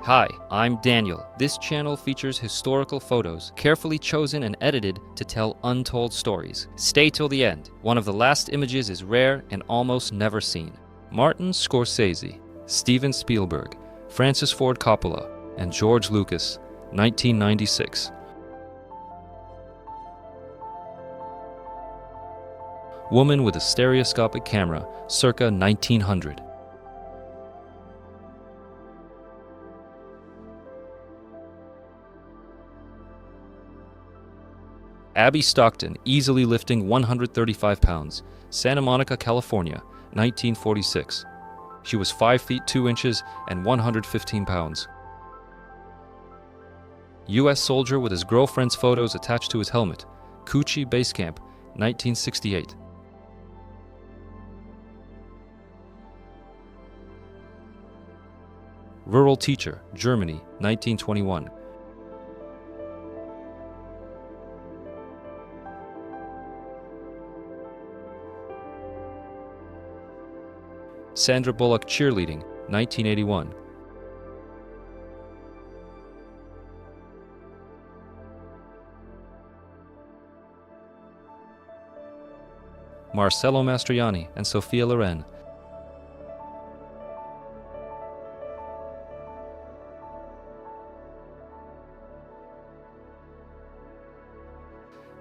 Hi, I'm Daniel. This channel features historical photos, carefully chosen and edited to tell untold stories. Stay till the end. One of the last images is rare and almost never seen. Martin Scorsese, Steven Spielberg, Francis Ford Coppola, and George Lucas, 1996. Woman with a stereoscopic camera, circa 1900. Abby Stockton, easily lifting 135 pounds, Santa Monica, California, 1946. She was 5 feet 2 inches and 115 pounds. U.S. soldier with his girlfriend's photos attached to his helmet, Kuchi Base Camp, 1968. Rural teacher, Germany, 1921. Sandra Bullock cheerleading, 1981. Marcello Mastroianni and Sophia Loren.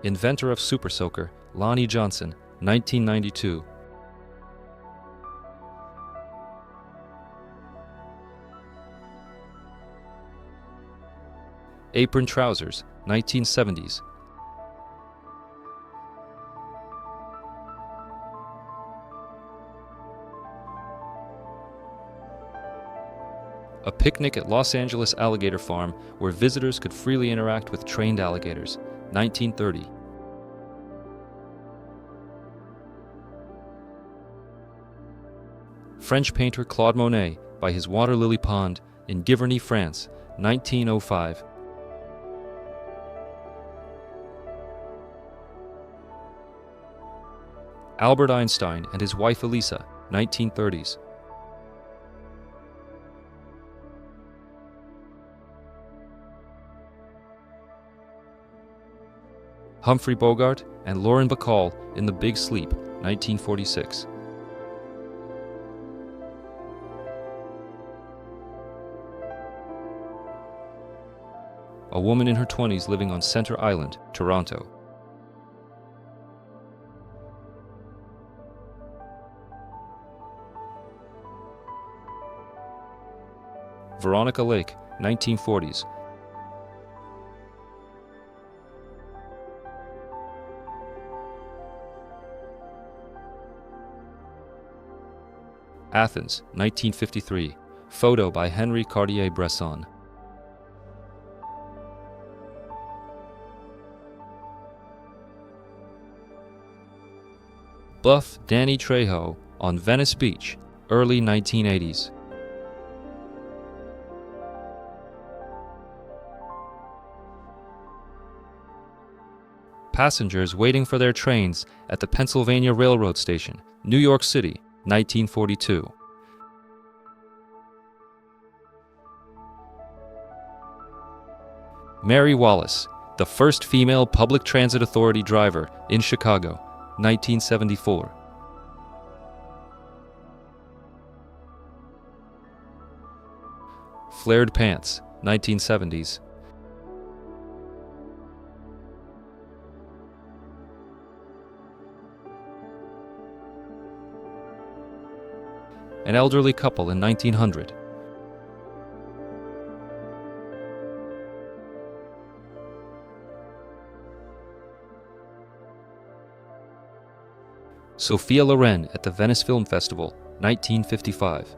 Inventor of Super Soaker, Lonnie Johnson, 1992. Apron trousers, 1970s. A picnic at Los Angeles Alligator Farm where visitors could freely interact with trained alligators, 1930. French painter Claude Monet by his water lily pond in Giverny, France, 1905. Albert Einstein and his wife Elisa, 1930s. Humphrey Bogart and Lauren Bacall in The Big Sleep, 1946. A woman in her 20s living on Center Island, Toronto. Veronica Lake, 1940s. Athens, 1953. Photo by Henri Cartier-Bresson. Buff Danny Trejo on Venice Beach, early 1980s. Passengers waiting for their trains at the Pennsylvania Railroad Station, New York City, 1942. Mary Wallace, the first female public transit authority driver in Chicago, 1974. Flared pants, 1970s. An elderly couple in 1900. Sophia Loren at the Venice Film Festival, 1955.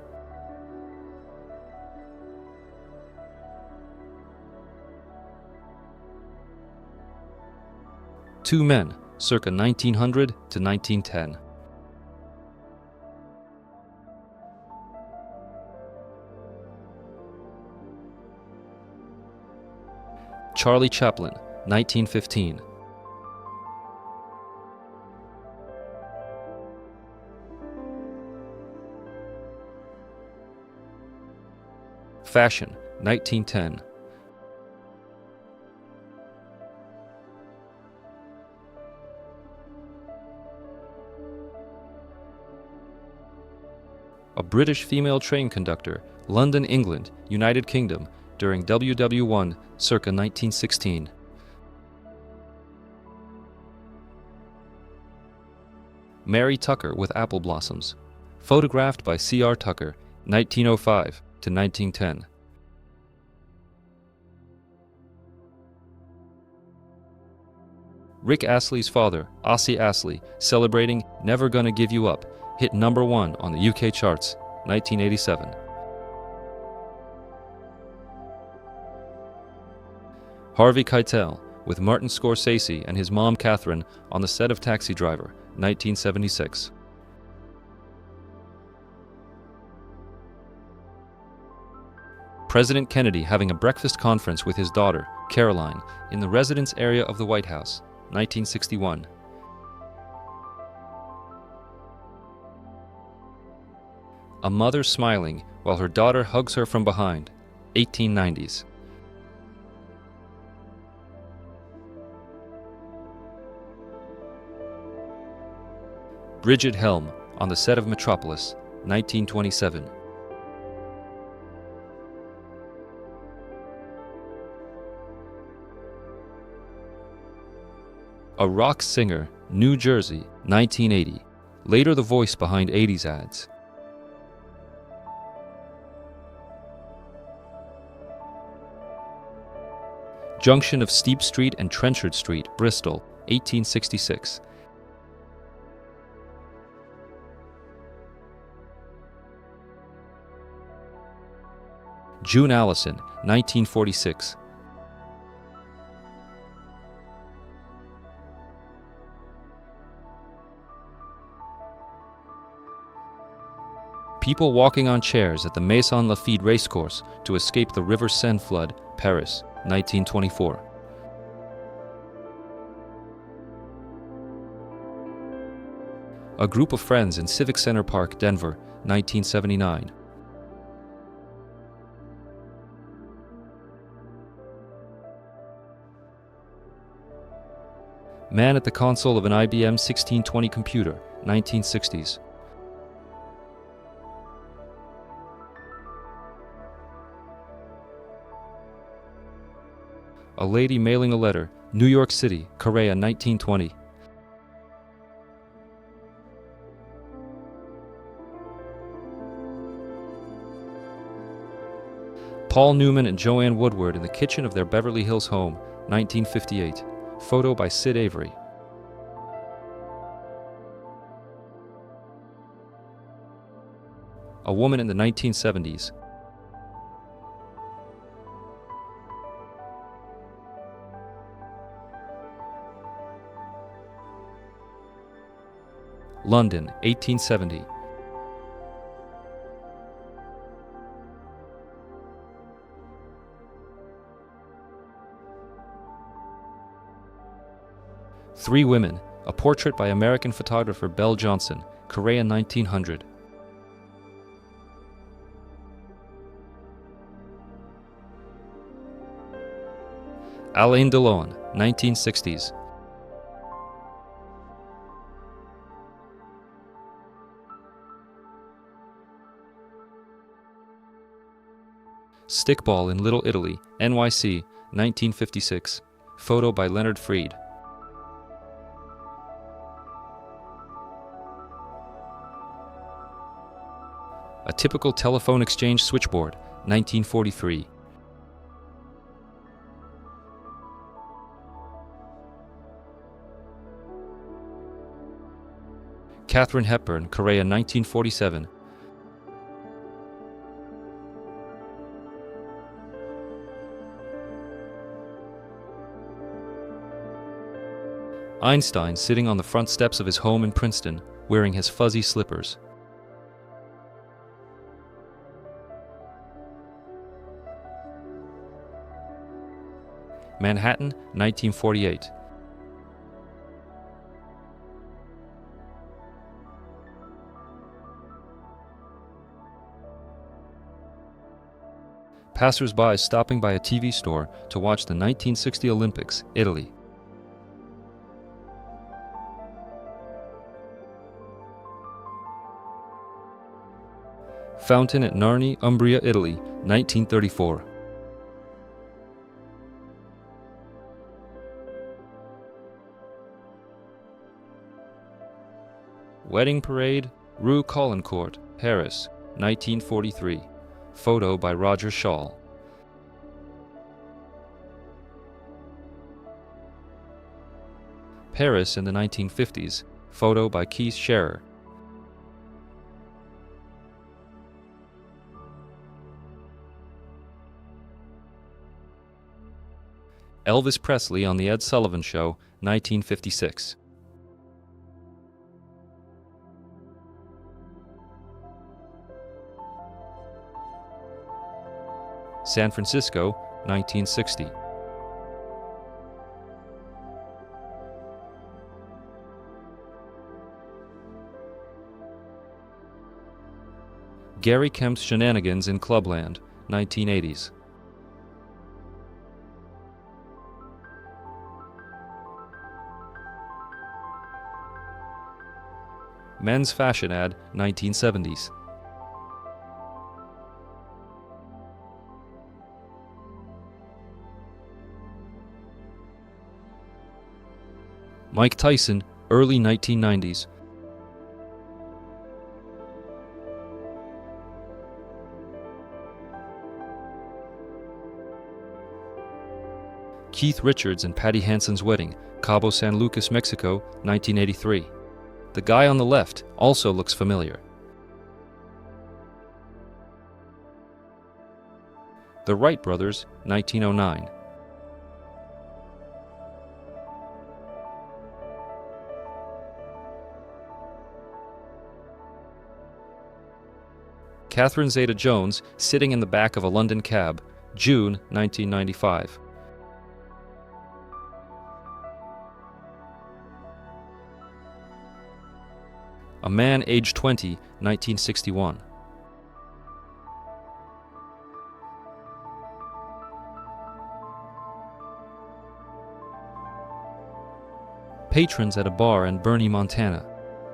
Two men, circa 1900 to 1910. Charlie Chaplin, 1915. Fashion, 1910. A British female train conductor, London, England, United Kingdom, during WW1 circa 1916. Mary Tucker with apple blossoms, photographed by C.R. Tucker, 1905 to 1910. Rick Astley's father, Ossie Astley, celebrating Never Gonna Give You Up, hit #1 on the UK charts, 1987. Harvey Keitel with Martin Scorsese and his mom Catherine on the set of Taxi Driver, 1976. President Kennedy having a breakfast conference with his daughter, Caroline, in the residence area of the White House, 1961. A mother smiling while her daughter hugs her from behind, 1890s. Bridget Helm on the set of Metropolis, 1927. A rock singer, New Jersey, 1980. Later the voice behind 80s ads. Junction of Steep Street and Trenchard Street, Bristol, 1866. June Allison, 1946. People walking on chairs at the Maison Lafitte racecourse to escape the River Seine flood, Paris, 1924. A group of friends in Civic Center Park, Denver, 1979. Man at the console of an IBM 1620 computer, 1960s. A lady mailing a letter, New York City, Korea, 1920. Paul Newman and Joanne Woodward in the kitchen of their Beverly Hills home, 1958. Photo by Sid Avery. A woman in the 1970s. London, 1870. Three Women, a portrait by American photographer Belle Johnson, Korea, 1900. Alain Delon, 1960s. Stickball in Little Italy, NYC, 1956. Photo by Leonard Freed. A typical telephone exchange switchboard, 1943. Katharine Hepburn, Korea, 1947. Einstein sitting on the front steps of his home in Princeton, wearing his fuzzy slippers. Manhattan, 1948. Passers-by stopping by a TV store to watch the 1960 Olympics, Italy. Fountain at Narni, Umbria, Italy, 1934. Wedding parade, Rue Caulaincourt, Paris, 1943. Photo by Roger Schall. Paris in the 1950s. Photo by Keith Scherer. Elvis Presley on The Ed Sullivan Show, 1956. San Francisco, 1960. Gary Kemp's Shenanigans in Clubland, 1980s. Men's Fashion Ad, 1970s. Mike Tyson, early 1990s. Keith Richards and Patty Hansen's Wedding, Cabo San Lucas, Mexico, 1983. The guy on the left also looks familiar. The Wright Brothers, 1909. Catherine Zeta-Jones sitting in the back of a London cab, June 1995. A Man Aged 20, 1961. Patrons at a bar in Bernie, Montana.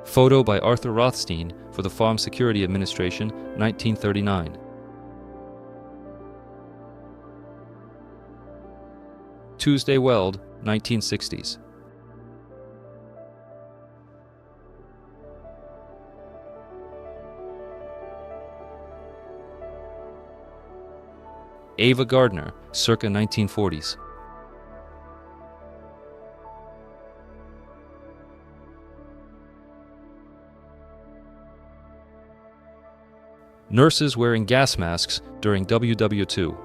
Photo by Arthur Rothstein for the Farm Security Administration, 1939. Tuesday Weld, 1960s. Ava Gardner, circa 1940s. Nurses wearing gas masks during WW2.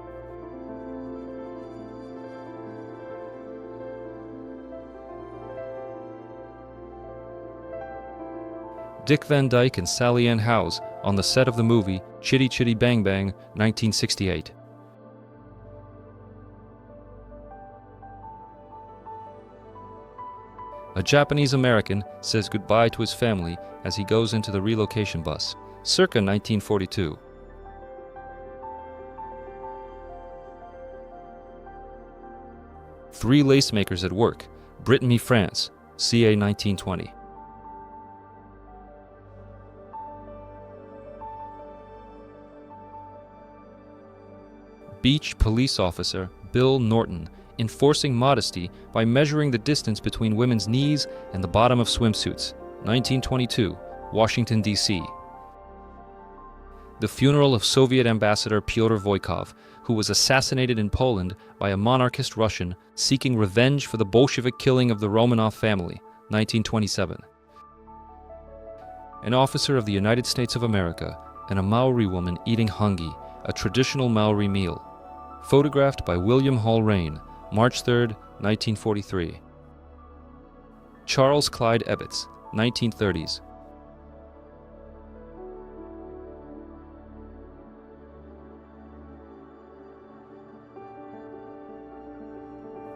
Dick Van Dyke and Sally Ann Howes on the set of the movie Chitty Chitty Bang Bang, 1968. A Japanese American says goodbye to his family as he goes into the relocation bus, circa 1942. Three lacemakers at work, Brittany, France, ca. 1920. Beach police officer Bill Norton enforcing modesty by measuring the distance between women's knees and the bottom of swimsuits, 1922, Washington, D.C. The funeral of Soviet ambassador Pyotr Voikov, who was assassinated in Poland by a monarchist Russian seeking revenge for the Bolshevik killing of the Romanov family, 1927. An officer of the United States of America and a Maori woman eating hangi, a traditional Maori meal. Photographed by William Hall Rain, March 3, 1943. Charles Clyde Ebbets, 1930s.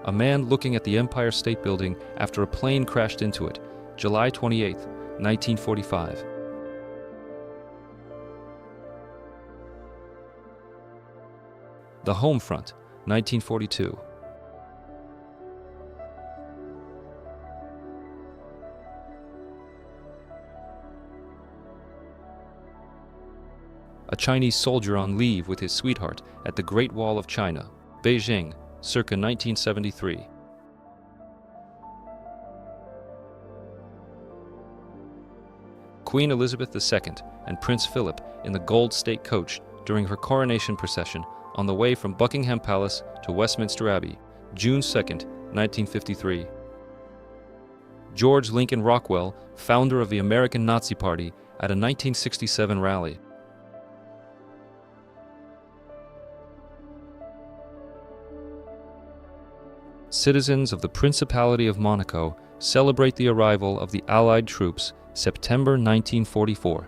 A man looking at the Empire State Building after a plane crashed into it, July 28, 1945. The Home Front, 1942. A Chinese soldier on leave with his sweetheart at the Great Wall of China, Beijing, circa 1973. Queen Elizabeth II and Prince Philip in the Gold State Coach during her coronation procession on the way from Buckingham Palace to Westminster Abbey, June 2, 1953. George Lincoln Rockwell, founder of the American Nazi Party, at a 1967 rally. Citizens of the Principality of Monaco celebrate the arrival of the Allied troops, September 1944.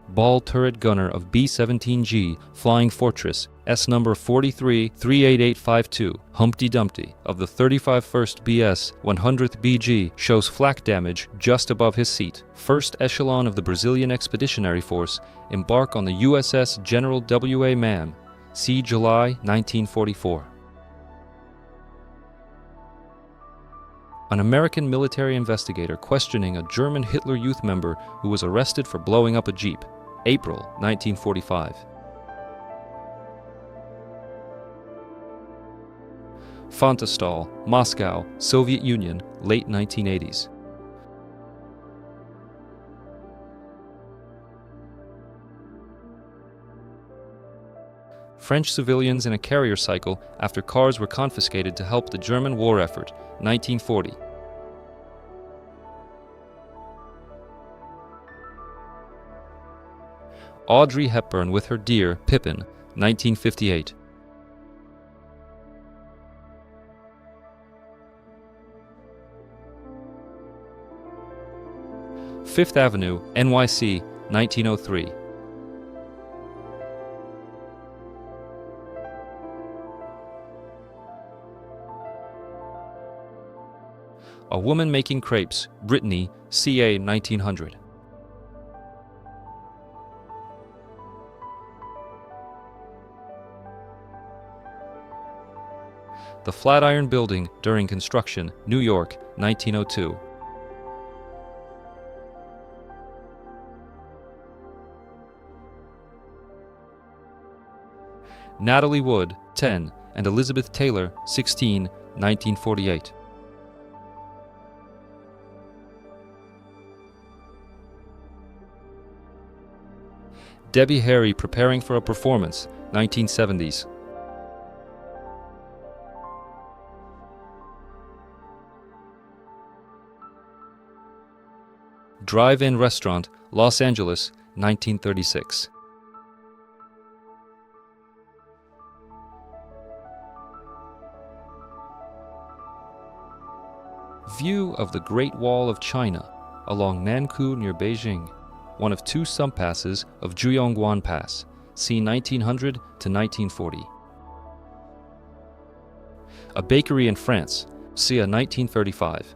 Ball turret gunner of B-17G Flying Fortress, S number 43-38852, Humpty Dumpty, of the 35st BS 100th BG, shows flak damage just above his seat. First echelon of the Brazilian Expeditionary Force embark on the USS General W.A. Mann. See July 1944. An American military investigator questioning a German Hitler Youth member who was arrested for blowing up a Jeep. April 1945. Fontostal, Moscow, Soviet Union, late 1980s. French civilians in a carrier cycle after cars were confiscated to help the German war effort, 1940. Audrey Hepburn with her deer, Pippin, 1958. Fifth Avenue, NYC, 1903. A Woman Making Crepes, Brittany, CA, 1900. The Flatiron Building during construction, New York, 1902. Natalie Wood, 10, and Elizabeth Taylor, 16, 1948. Debbie Harry preparing for a performance, 1970s. Drive-in restaurant, Los Angeles, 1936. View of the Great Wall of China along Nankou near Beijing, one of two subpasses of Juyongguan Pass, c. 1900 to 1940. A bakery in France, c. 1935.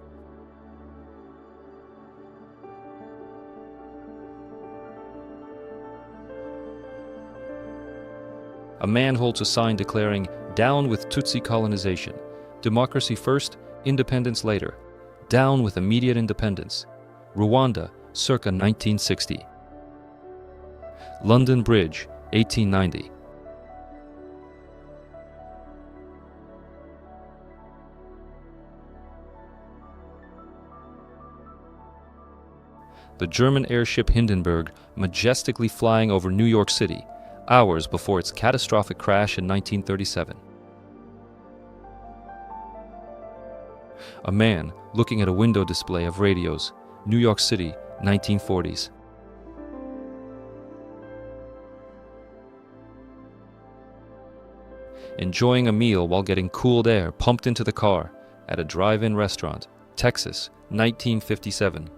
A man holds a sign declaring, "Down with Tutsi colonization. Democracy first, independence later. Down with immediate independence." Rwanda, circa 1960. London Bridge, 1890. The German airship Hindenburg majestically flying over New York City, hours before its catastrophic crash in 1937. A man looking at a window display of radios, New York City, 1940s. Enjoying a meal while getting cooled air pumped into the car at a drive-in restaurant, Texas, 1957.